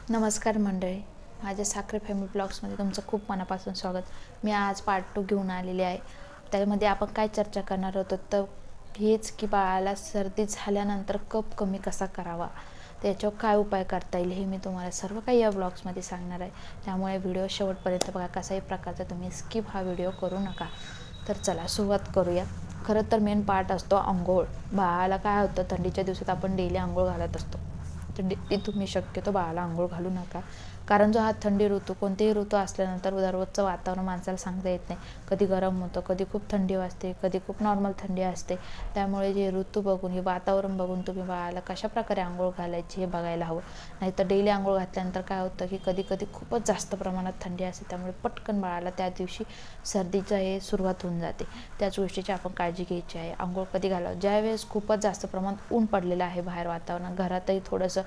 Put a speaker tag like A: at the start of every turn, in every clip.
A: नमस्कार मंडळी, माझ्या साखरे फॅमिली ब्लॉग्समध्ये तुमचं खूप मनापासून स्वागत. मी आज पार्ट 2 घेऊन आलेले आहे. त्यामध्ये आपण काय चर्चा करणार होतो तर हेच की बाळाला सर्दी झाल्यानंतर कफ कमी कसा करावा, त्याच्यावर काय उपाय करता येईल हे मी तुम्हाला सर्व काही या ब्लॉग्समध्ये सांगणार आहे. त्यामुळे व्हिडिओ शेवटपर्यंत बघा. कसाही प्रकारचा तुम्ही स्किप हा व्हिडिओ करू नका. तर चला सुरुवात करूया. खरं तर मेन पार्ट असतो अंघोळ. बाळाला काय होतं, थंडीच्या दिवसात आपण डेली अंघोळ घालत असतो. तर तुम्ही शक्यतो बाळाला आंघोळ घालू नका. कारण जो हा थंडी ऋतू, कोणतेही ऋतू असल्यानंतर दररोजचं वातावरण माणसाला सांगता येत नाही. कधी गरम होतं, कधी खूप थंडी वाजते, कधी खूप नॉर्मल थंडी असते. त्यामुळे जे ऋतू बघून, हे वातावरण बघून तुम्ही बाळाला कशाप्रकारे आंघोळ घालायची हे बघायला हवं. नाहीतर डेली आंघोळ घातल्यानंतर काय होतं की कधी कधी खूपच जास्त प्रमाणात थंडी असते. त्यामुळे पटकन बाळाला त्या दिवशी सर्दीचं हे सुरुवात होऊन जाते. त्याच गोष्टीची आपण काळजी घ्यायची आहे. आंघोळ कधी घालावं, ज्यावेळेस खूपच जास्त प्रमाणात ऊन पडलेलं आहे बाहेर वातावरण, घरातही थोडंसं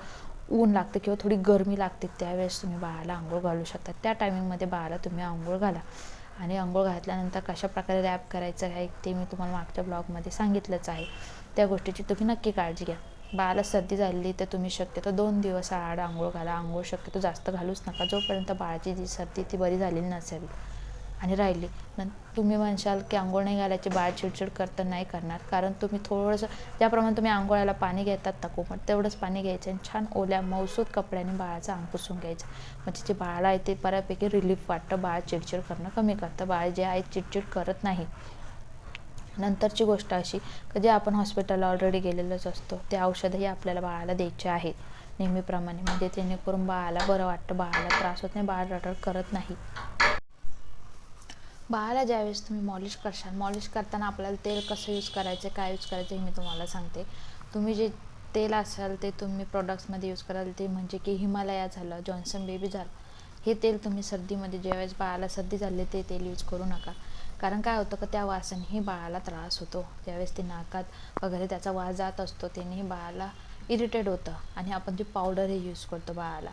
A: ऊन लागते किंवा थोडी गरमी लागते, त्यावेळेस तुम्ही बाळाला आंघोळ घालू शकता. त्या टायमिंगमध्ये बाळाला तुम्ही आंघोळ घाला. आणि आंघोळ घातल्यानंतर कशाप्रकारे रॅप करायचं आहे ते मी तुम्हाला मागच्या ब्लॉगमध्ये सांगितलंच आहे. त्या गोष्टीची तुम्ही नक्की काळजी घ्या. बाळाला सर्दी झालेली तर तुम्ही शक्यतो 2 दिवस आड आंघोळ घाला. आंघोळ शक्यतो जास्त घालूच नका जोपर्यंत बाळाची जी सर्दी ती बरी झालेली नसेल. आणि राहिली तुम्ही म्हणशाल की आंघोळ नाही घालायची, बाळ चिडचिड करतं, नाही करणार. कारण तुम्ही थोडंसं ज्याप्रमाणे तुम्ही आंघोळ्याला पाणी घेतात ना कोमट, तेवढंच पाणी घ्यायचं आणि छान ओल्या मौसूद कपड्याने बाळाचं अंग पुसून घ्यायचं. म्हणजे जे बाळाला आहे ते बऱ्यापैकी रिलीफ वाटतं. बाळ चिडचिड करणं कमी करतं. बाळ जे आहे चिडचिड करत नाही. नंतरची गोष्ट अशी की जे आपण हॉस्पिटलला ऑलरेडी गेलेलोच असतो, ते औषधही आपल्याला बाळाला द्यायचे आहेत नेहमीप्रमाणे. म्हणजे जेणेकरून बाळाला बरं वाटतं, बाळाला त्रास होत नाही, बाळ रडरड करत नाही. बाळाला ज्यावेळेस तुम्ही मॉलिश करशाल, मॉलिश करताना आपल्याला तेल कसं यूज करायचं, काय यूज करायचं हे मी तुम्हाला सांगते. तुम्ही जे तेल असाल ते तुम्ही प्रोडक्ट्समध्ये यूज कराल ते म्हणजे की हिमालया झालं, जॉन्सन बेबी झालं, हे तेल तुम्ही सर्दीमध्ये ज्यावेळेस बाळाला सर्दी झाली ते तेल यूज करू नका. कारण काय होतं की त्या वासानेही बाळाला त्रास होतो. ज्यावेळेस ते नाकात वगैरे त्याचा वास जात असतो त्यानेही बाळाला इरिटेट होतं. आणि आपण जी पावडर हे यूज करतो बाळाला,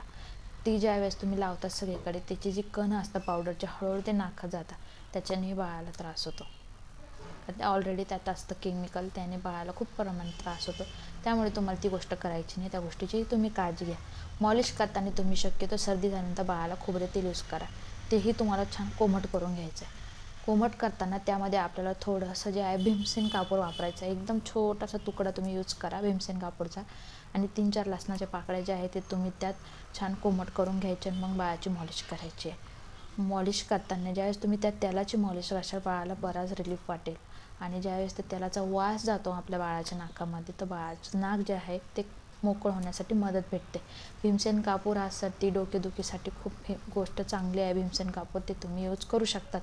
A: ती ज्यावेळेस तुम्ही लावता सगळीकडे, त्याची जी कण असतं पावडरचे हळूहळू ते नाकात जातात, त्याच्यानेही बाळाला त्रास होतो. ऑलरेडी त्यात असतं केमिकल, त्याने बाळाला खूप प्रमाणात त्रास होतो. त्यामुळे तुम्हाला ती गोष्ट करायची नाही. त्या गोष्टीची तुम्ही काळजी घ्या. मॉलिश करताना तुम्ही शक्यतो सर्दी झाल्यानंतर बाळाला खोबरे तेल यूज करा. तेही तुम्हाला छान कोमट करून घ्यायचं आहे. कोमट करताना त्यामध्ये आपल्याला थोडंसं जे आहे भीमसेन कापूर वापरायचं आहे. एकदम छोटासा तुकडा तुम्ही यूज करा भीमसेन कापूरचा. आणि 3-4 लसणाच्या पाकळ्या ज्या आहेत ते तुम्ही त्यात छान कोमट करून घ्यायचे आणि मग बाळाची मॉलिश करायची आहे. मॉलिश करताना ज्यावेळेस तुम्ही त्या तेलाची मॉलिश कराल, बाळाला बराच रिलीफ वाटेल. आणि ज्यावेळेस त्या तेलाचा वास जातो आपल्या बाळाच्या नाकामध्ये, तर बाळाचं नाक जे आहे ते मोकळं होण्यासाठी मदत भेटते. भीमसेन कापूर हा सर्दी डोकेदुखीसाठी खूप गोष्ट चांगली आहे. भीमसेन कापूर ते तुम्ही यूज करू शकतात.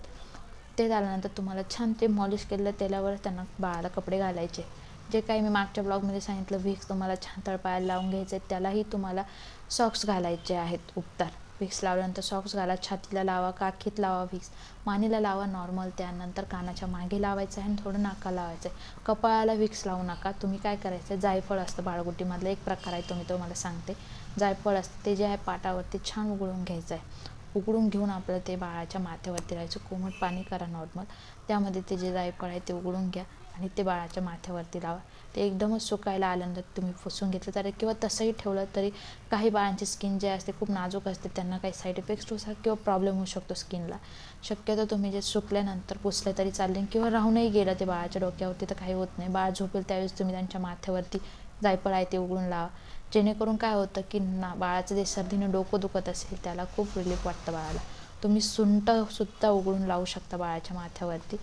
A: ते झाल्यानंतर तुम्हाला छान ते मॉलिश केलेलं तेलावर त्यांना बाळाला कपडे घालायचे. जे काही मी मागच्या ब्लॉगमध्ये सांगितलं, व्हिक्स तुम्हाला छान तळपायाला लावून घ्यायचे, त्यालाही तुम्हाला सॉक्स घालायचे आहेत. उपचार व्हिक्स लावल्यानंतर सॉक्स घाला, छातीला लावा, काखीत लावा व्हिक्स, मानेला लावा नॉर्मल, त्यानंतर कानाच्या मागे लावायचं आहे आणि थोडं नाकाला लावायचं आहे. कपाळाला व्हिक्स लावू नका. तुम्ही काय करायचं आहे, जायफळ असतं बाळगुटीमधलं एक प्रकार आहे, तो मी तुम्हाला सांगते. जायफळ असतं ते जे आहे पाटावरती छान उघडून घ्यायचं आहे. उघडून घेऊन आपलं ते बाळाच्या माथ्यावरती राहायचं. कोमट पाणी करा नॉर्मल, त्यामध्ये ते जे जायफळ आहे ते उघडून घ्या आणि ते बाळाच्या माथ्यावरती लावा. ते एकदमच सुकायला आल्यानंतर तुम्ही पुसून घेतलं तरी किंवा तसंही ठेवलं तरी, काही बाळांची स्किन जे असते खूप नाजूक असते, त्यांना काही साईड इफेक्ट्स होऊ शकतात किंवा प्रॉब्लेम होऊ शकतो स्किनला. शक्यतो तुम्ही जे सुकल्यानंतर पुसले तरी चालेल किंवा राहूनही गेलं ते बाळाच्या डोक्यावरती तर काही होत नाही. बाळ झोपेल त्यावेळेस तुम्ही त्यांच्या माथ्यावरती जायफळ आहे ते उघडून लावा. जेणेकरून काय होतं की बाळाचं जे सर्दीने डोकं दुखत असेल त्याला खूप रिलीफ वाटतं बाळाला. तुम्ही सुंठसुद्धा उघडून लावू शकता बाळाच्या माथ्यावरती,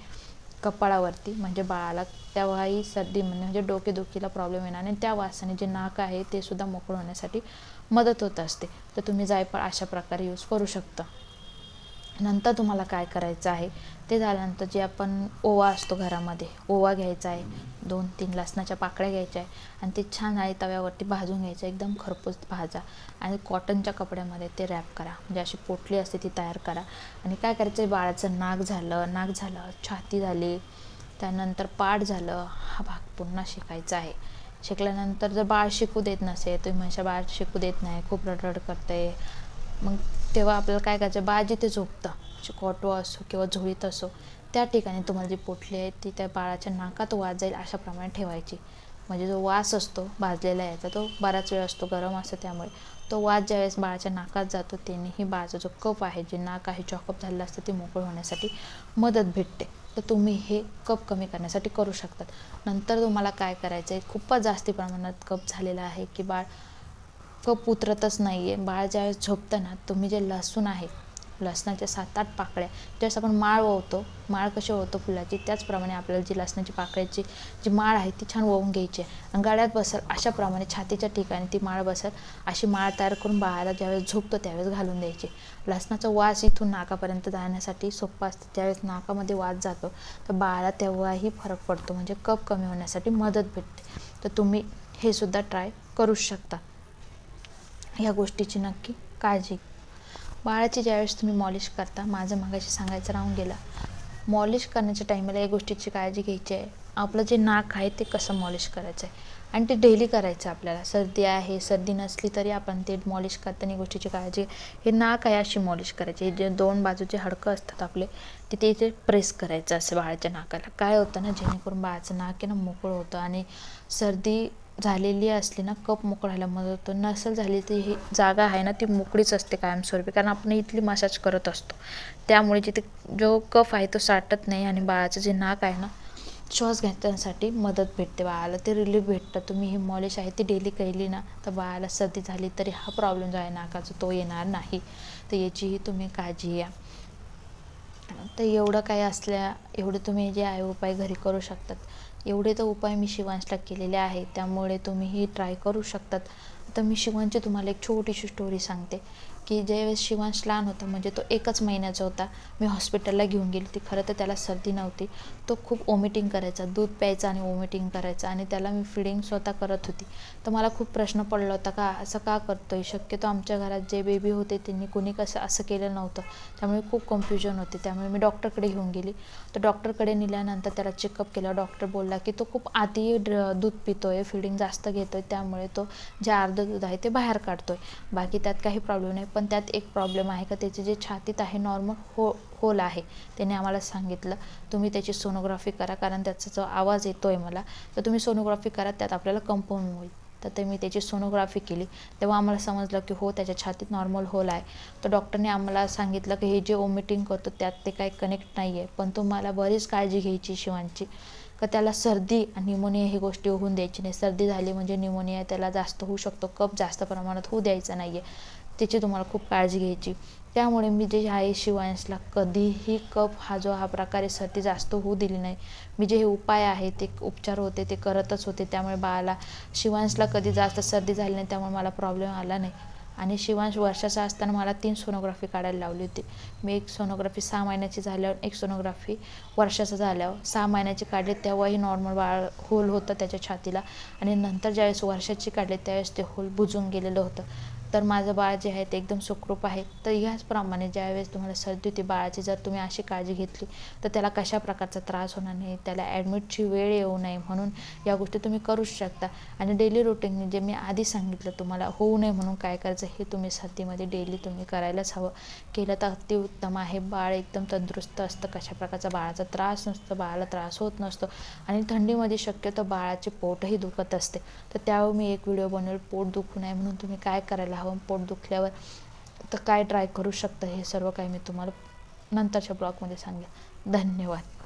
A: कपाळावरती. म्हणजे बाळाला तेव्हाही सर्दी म्हणजे डोकेदुखीला प्रॉब्लेम येणार नाही. त्या वासाने जे नाक आहे ते सुद्धा मोकळं होण्यासाठी मदत होत असते. तर तुम्ही जायफळ अशा प्रकारे यूज करू शकता. नंतर तुम्हाला काय करायचं आहे, ते झाल्यानंतर जे आपण ओवा असतो घरामध्ये, ओवा घ्यायचा आहे, 2-3 लसणाच्या पाकळ्या घ्यायच्या आहे आणि ते छान आहे तव्यावरती भाजून घ्यायचं. एकदम खरपूस भाजा आणि कॉटनच्या कपड्यामध्ये ते रॅप करा. म्हणजे अशी पोटली असते ती तयार करा. आणि काय करायचं आहे, बाळाचं नाक झालं, छाती झाली, त्यानंतर पाठ झालं, हा भाग पुन्हा शेकायचा आहे. शेकल्यानंतर जर बाळ शिकू देत नसेल, तुम्ही म्हणशा बाळ शिकू देत नाही, खूप रडरड करते, मग तेव्हा आपल्याला काय करायचं, बाळ जिथे झोपतं, कॉटो असो किंवा झोळीत असो, त्या ठिकाणी तुम्हाला जी पोटली आहे ती त्या बाळाच्या नाकात वाज जाईल अशाप्रमाणे ठेवायची. म्हणजे जो वास असतो भाजलेला याचा तो बराच वेळ असतो, गरम असतो, त्यामुळे तो वास ज्यावेळेस बाळाच्या नाकात जातो त्यानेही बाळाचा जो कफ आहे, जे नाक आहे चॉकअप झालेलं असतं, ते मोकळं होण्यासाठी मदत भेटते. तर तुम्ही हे कफ कमी करण्यासाठी करू शकतात. नंतर तुम्हाला काय करायचं आहे, खूपच जास्ती प्रमाणात कफ झालेला आहे की बाळ कफ उतरतच नाही आहे, बाळ ज्यावेळेस झोपतं ना, तुम्ही जे लसूण आहे, लसणाच्या 7-8 पाकळ्या, ज्यावेळेस आपण माळ ओवतो, माळ कशी ओवतो फुलाची, त्याचप्रमाणे आपल्याला जी लसणाची पाकळ्याची जी माळ आहे ती छान ओवून घ्यायची आहे आणि गळ्यात बसेल अशाप्रमाणे छातीच्या ठिकाणी ती माळ बसेल अशी माळ तयार करून बाळाला ज्यावेळेस झोपतो त्यावेळेस घालून द्यायची. लसणाचा वास इथून नाकापर्यंत जाण्यासाठी सोपा असतं. ज्यावेळेस नाकामध्ये वास जातो तर बाळाला तेव्हाही फरक पडतो, म्हणजे कफ कमी होण्यासाठी मदत भेटते. तर तुम्ही हे सुद्धा ट्राय करू शकता. या गोष्टीची नक्की काळजी. बाळाची ज्यावेळेस तुम्ही मॉलिश करता, माझं मगाशी सांगायचं राहून गेलं, मॉलिश करण्याच्या टाईमाला या गोष्टीची काळजी घ्यायची आहे, आपलं जे नाक आहे ते कसं मॉलिश करायचं आहे आणि ते डेली करायचं आपल्याला. सर्दी आहे, सर्दी नसली तरी आपण ते मॉलिश करताना गोष्टीची काळजी, हे नाक आहे अशी मॉलिश करायची. जे 2 बाजूचे हाडकं असतात आपले, तिथे इथे प्रेस करायचं असं बाळाच्या नाकाला. काय होतं ना, जेणेकरून बाळाचं नाक आहे ना मोकळं होतं आणि सर्दी झालेली असली ना, कफ मोकळा व्हायला मदत होतं. नसेल झाली ती ही जागा आहे ना ती मोकळीच असते कायमस्वरूपी, कारण आपण इथली मसाज करत असतो, त्यामुळे जिथे जो कफ आहे तो साठत नाही आणि बाळाचं जे नाक आहे ना, श्वास घेण्यासाठी मदत भेटते, बाळाला ते रिलीफ भेटतं. तुम्ही ही मॉलिश आहे ती डेली केली ना, तर बाळाला सर्दी झाली तरी हा प्रॉब्लेम जो आहे नाकाचा तो येणार नाही. तर याचीही तुम्ही काळजी घ्या. तर एवढं काय असल्या एवढे तुम्ही जे आहे उपाय घरी करू शकतात. एवढे तर उपाय मी शिवांशला केलेले आहे, त्यामुळे तुम्हीही ट्राय करू शकतात. आता मी शिवांची तुम्हाला एक छोटीशी स्टोरी सांगते की ज्यावेळेस शिवांश लहान होता, म्हणजे तो 1च महिन्याचा होता, मी हॉस्पिटलला घेऊन गेली होती. खरं तर त्याला सर्दी नव्हती, तो खूप वॉमिटिंग करायचा, दूध प्यायचा आणि वॉमिटिंग करायचा आणि त्याला मी फिडिंग स्वतः करत होती. तर मला खूप प्रश्न पडला होता का असं का करतोय. शक्यतो आमच्या घरात जे बेबी होते त्यांनी कोणी असं केलं नव्हतं, त्यामुळे खूप कन्फ्युजन होते. त्यामुळे मी डॉक्टरकडे घेऊन गेली. तर डॉक्टरकडे नेल्यानंतर त्याला चेकअप केलं. डॉक्टर बोलला की तो खूप आधी दूध पितोय, फिडिंग जास्त घेतोय, त्यामुळे तो जे अर्धं दूध आहे ते बाहेर काढतोय, बाकी त्यात काही प्रॉब्लेम नाही. पण त्यात एक प्रॉब्लेम आहे का त्याचे जे छातीत आहे नॉर्मल होल आहे. त्याने आम्हाला सांगितलं तुम्ही त्याची सोनोग्राफी करा, कारण त्याचा जो आवाज येतोय मला, तर तुम्ही सोनोग्राफी करा, त्यात आपल्याला कंपाऊंड होईल. तर ते मी त्याची सोनोग्राफी केली, तेव्हा आम्हाला समजलं की हो त्याच्या छातीत नॉर्मल होल आहे. तर डॉक्टरने आम्हाला सांगितलं की हे जे वॉमिटिंग करतो त्यात ते काही कनेक्ट नाही आहे, पण तुम्हाला बरीच काळजी घ्यायची शिवांची, का त्याला सर्दी आणि न्यूमोनिया ही गोष्टी होऊन द्यायची नाही. सर्दी झाली म्हणजे न्यूमोनिया त्याला जास्त होऊ शकतो, कफ जास्त प्रमाणात होऊ द्यायचा नाही आहे, त्याची तुम्हाला खूप काळजी घ्यायची. त्यामुळे मी जे आहे शिवांशला कधीही कफ हा प्रकारे सर्दी जास्त होऊ दिली नाही. मी जे हे उपाय आहे ते उपचार होते ते करतच होते, त्यामुळे बाळाला शिवांशला कधी जास्त सर्दी झाली नाही, त्यामुळे मला प्रॉब्लेम आला नाही. आणि शिवांश वर्षाचा असताना मला 3 सोनोग्राफी काढायला लावली होती. मी एक सोनोग्राफी 6 महिन्याची झाल्यावर, एक सोनोग्राफी वर्षाचं झाल्यावर. 6 महिन्याची काढली तेव्हाही नॉर्मल बाळ होल होतं त्याच्या छातीला, आणि नंतर ज्यावेळेस वर्षाची काढली त्यावेळेस ते होल बुजून गेलेलं होतं. तर माझं बाळ जे आहे ते एकदम सुखरूप आहे. तर ह्याचप्रमाणे ज्यावेळेस तुम्हाला सर्दी होती बाळाची, जर तुम्ही अशी काळजी घेतली तर त्याला कशा प्रकारचा त्रास होणार नाही, त्याला ॲडमिटची वेळ येऊ नये, म्हणून या गोष्टी तुम्ही करूच शकता. आणि डेली रुटीनने जे मी आधी सांगितलं तुम्हाला होऊ नये म्हणून काय करायचं, हे तुम्ही सर्दीमध्ये डेली तुम्ही करायलाच हवं. केलं तर अतिउत्तम आहे. बाळ एकदम तंदुरुस्त असतं, कशा प्रकारचा बाळाचा त्रास नसतो, बाळाला त्रास होत नसतो. आणि थंडीमध्ये शक्यतो बाळाचे पोटही दुखत असते, तर त्यावर मी एक व्हिडिओ बनवेल, पोट दुखू नये म्हणून तुम्ही काय करायला हवं, पोट दुखल्यावर तर काय ट्राय करू शकता, हे सर्व काही मी तुम्हाला नंतरच्या ब्लॉगमध्ये सांगेन. धन्यवाद.